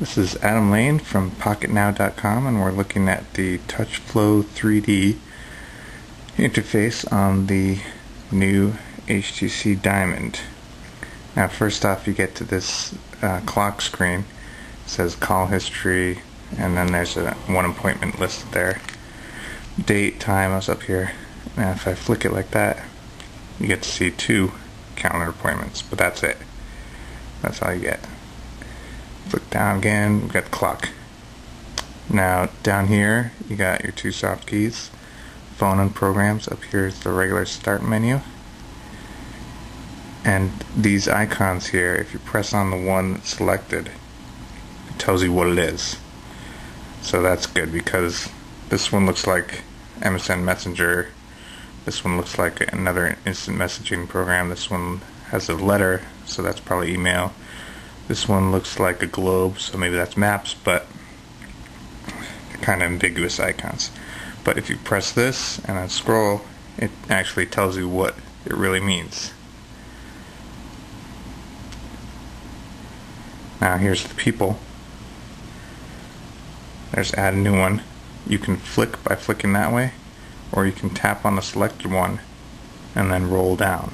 This is Adam Lane from Pocketnow.com, and we're looking at the TouchFLO 3D interface on the new HTC Diamond. Now, first off, you get to this clock screen. It says call history, and then there's one appointment listed there. Date, time is up here. Now, if I flick it like that, you get to see 2 calendar appointments, but that's it. That's all you get. Flick down again, we've got the clock. Now down here you got your 2 soft keys, phone and programs. Up here is the regular start menu, and these icons here, if you press on the one that's selected, it tells you what it is. So that's good, because this one looks like MSN Messenger, this one looks like another instant messaging program, this one has a letter, so that's probably email. This one looks like a globe, so maybe that's maps, but they're kind of ambiguous icons. But if you press this and then scroll, it actually tells you what it really means. Now here's the people. There's add a new one. You can flick by flicking that way, or you can tap on the selected one and then roll down.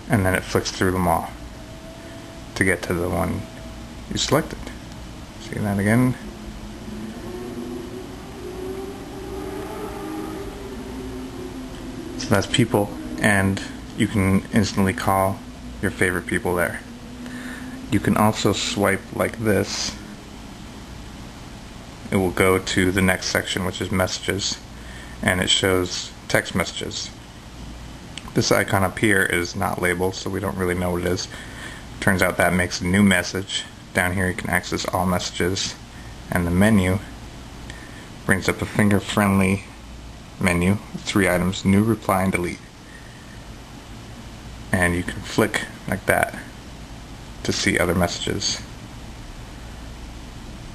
And then it flicks through them all to get to the one you selected. See that again? So that's people, and you can instantly call your favorite people there. You can also swipe like this. It will go to the next section, which is messages, and it shows text messages. This icon up here is not labeled, so we don't really know what it is. Turns out that makes a new message. Down here you can access all messages, and the menu brings up a finger-friendly menu with 3 items: new, reply, and delete. And you can flick like that to see other messages.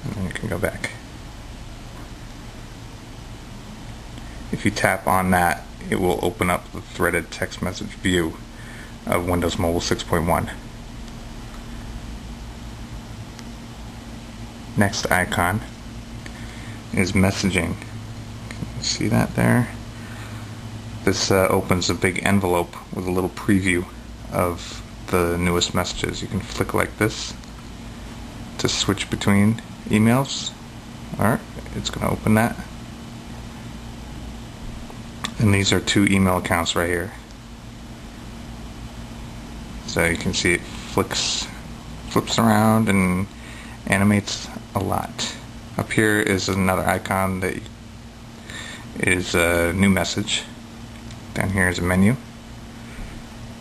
And then you can go back. If you tap on that, it will open up the threaded text message view of Windows Mobile 6.1. Next icon is messaging. Can you see that there? This opens a big envelope with a little preview of the newest messages. You can flick like this to switch between emails. Alright, it's going to open that. And these are 2 email accounts right here. So you can see it flips around and animates a lot. Up here is another icon that is a new message. Down here is a menu.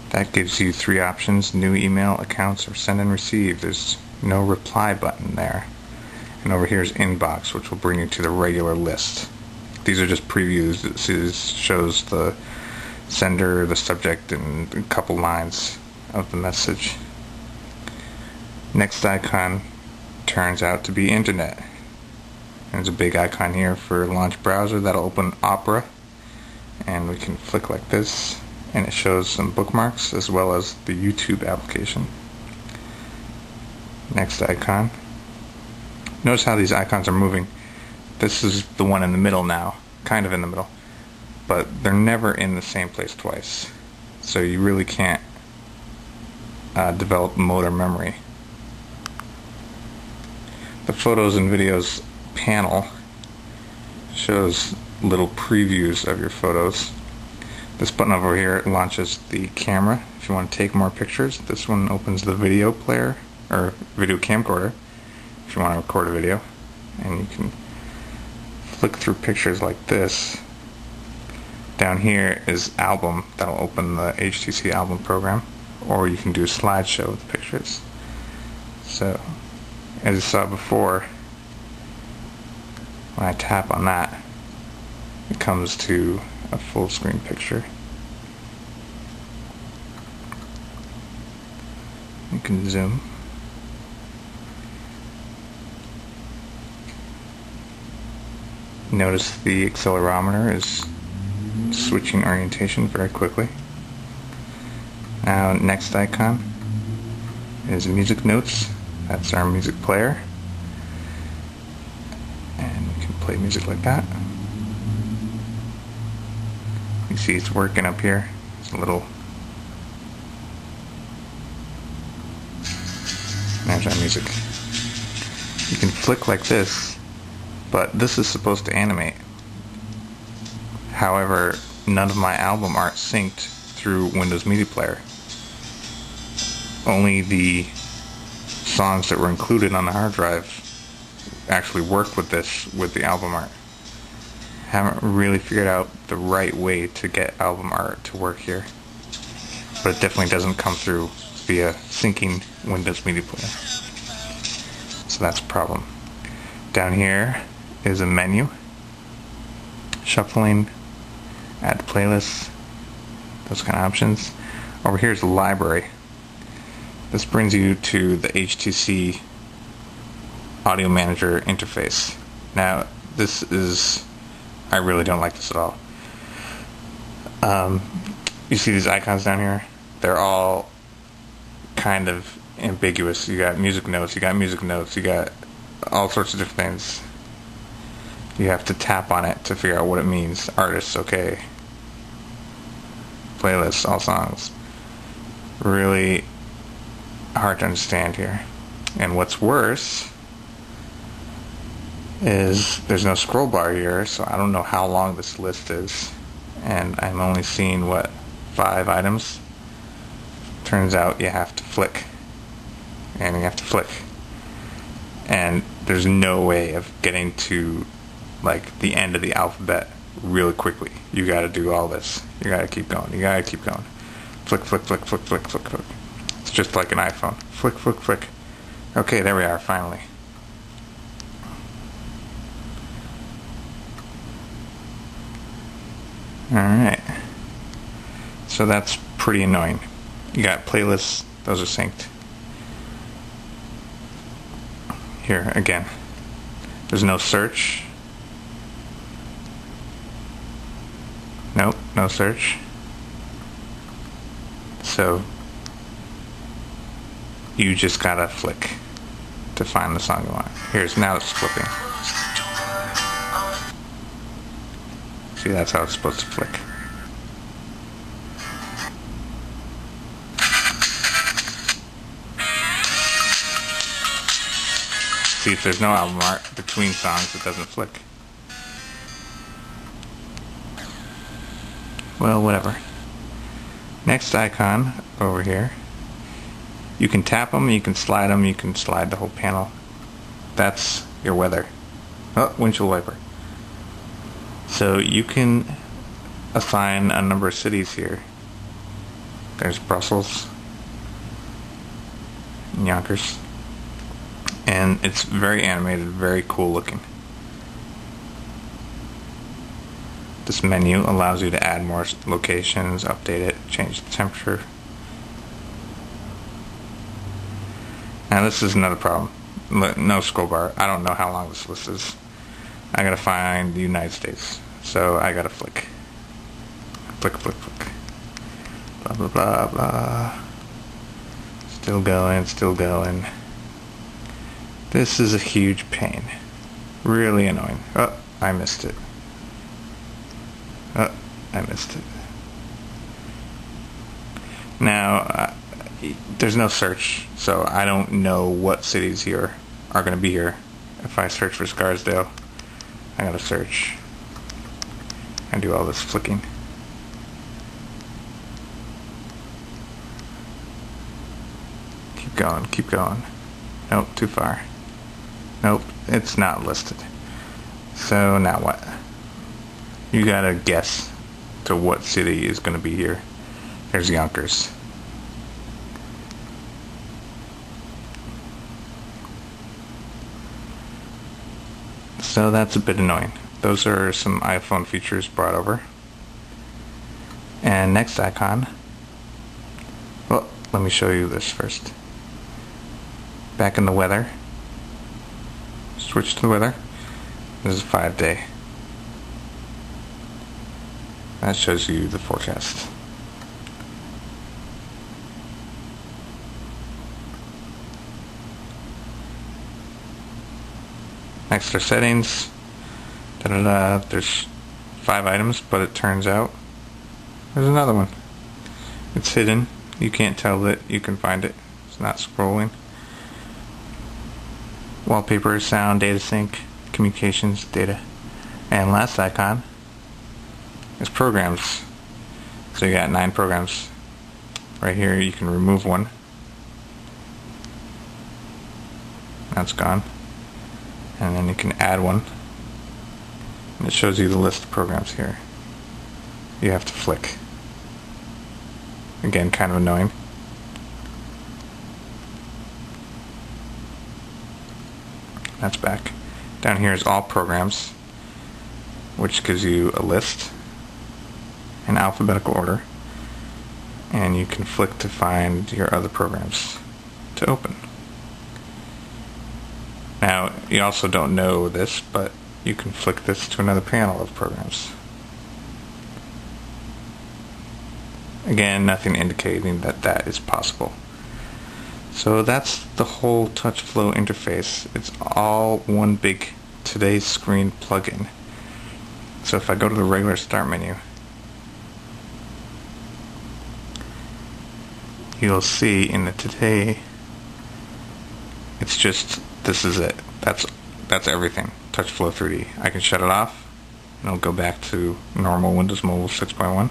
That gives you 3 options: new email accounts, or send and receive. There's no reply button there. And over here is inbox, which will bring you to the regular list. These are just previews. This shows the sender, the subject, and a couple lines of the message. Next icon turns out to be internet. There's a big icon here for launch browser. That'll open Opera, and we can flick like this, and it shows some bookmarks as well as the YouTube application. Next icon. Notice how these icons are moving. This is the one in the middle now, kind of in the middle, but they're never in the same place twice, so you really can't develop motor memory. The photos and videos panel shows little previews of your photos. This button over here launches the camera if you want to take more pictures. This one opens the video player, or video camcorder, if you want to record a video, and you can flick through pictures like this. Down here is album. That'll open the HTC album program, or you can do a slideshow with pictures. So as you saw before, when I tap on that, it comes to a full screen picture. You can zoom. Notice the accelerometer is switching orientation very quickly. Now, next icon is music notes. That's our music player. And we can play music like that. You see it's working up here. It's a little... There's our music. You can flick like this, but this is supposed to animate. However, none of my album art synced through Windows Media Player. Only the songs that were included on the hard drive actually work with this, with the album art. Haven't really figured out the right way to get album art to work here, but it definitely doesn't come through via syncing Windows Media Player. So that's a problem. Down here is a menu, shuffling, add playlists, those kind of options. Over here is the library. This brings you to the HTC Audio Manager interface. Now, this is... I really don't like this at all. You see these icons down here? They're all kind of ambiguous. You got music notes, you got all sorts of different things. You have to tap on it to figure out what it means. Artists, okay. Playlists, all songs. Really hard to understand here. And what's worse is there's no scroll bar here, so I don't know how long this list is. And I'm only seeing, 5 items? Turns out you have to flick. And you have to flick. And there's no way of getting to, the end of the alphabet really quickly. You gotta do all this. You gotta keep going. You gotta keep going. Flick, flick, flick, flick, flick, flick, flick. It's just like an iPhone. Flick, flick, flick. Okay, there we are, finally. Alright. So that's pretty annoying. You got playlists, those are synced. Here, again. There's no search. Nope, no search. So, you just gotta flick to find the song you want. Now it's flipping. See, that's how it's supposed to flick. See, if there's no album art between songs, it doesn't flick. Well, whatever. Next icon over here. You can tap them, you can slide the whole panel. That's your weather. Oh, windshield wiper. So you can assign a number of cities here. There's Brussels, and Yonkers. And it's very animated, very cool looking. This menu allows you to add more locations, update it, change the temperature. Now this is another problem. No scroll bar. I don't know how long this list is. I gotta find the United States. So I gotta flick. Flick, flick, flick. Blah, blah, blah, blah. Still going, still going. This is a huge pain. Really annoying. Oh, I missed it. Oh, I missed it. Now, there's no search, so I don't know what cities here are going to be here. If I search for Scarsdale, I gotta search and do all this flicking. Keep going, keep going. Nope, too far. Nope, it's not listed. So now what? You gotta guess to what city is gonna be here. There's Yonkers. So that's a bit annoying. Those are some iPhone features brought over. And next icon. Well, let me show you this first. Back in the weather. Switch to the weather. This is 5-day. That shows you the forecast. Next are settings. There's 5 items, but it turns out there's another one. It's hidden. You can't tell that you can find it. It's not scrolling. Wallpaper, sound, data sync, communications, data. And last icon is programs. So you got 9 programs. Right here you can remove one. That's gone. And then you can add one. And it shows you the list of programs here. You have to flick. Again, kind of annoying. That's back. Down here is all programs, which gives you a list in alphabetical order, and you can flick to find your other programs to open. Now, you also don't know this, but you can flick this to another panel of programs. Again, nothing indicating that that is possible. So that's the whole TouchFLO interface. It's all one big Today's Screen plugin. So if I go to the regular start menu, you'll see in the Today, it's just, this is it. That's everything. TouchFLO 3D. I can shut it off, and it'll go back to normal Windows Mobile 6.1.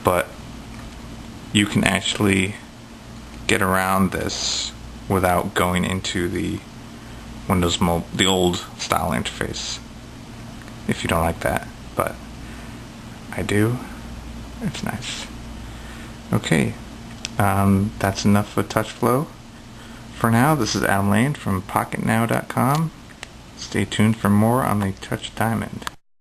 But you can actually get around this without going into the Windows Mobile, the old style interface, if you don't like that. But I do. It's nice. Okay, that's enough for TouchFLO. For now, this is Adam Lane from Pocketnow.com. Stay tuned for more on the Touch Diamond.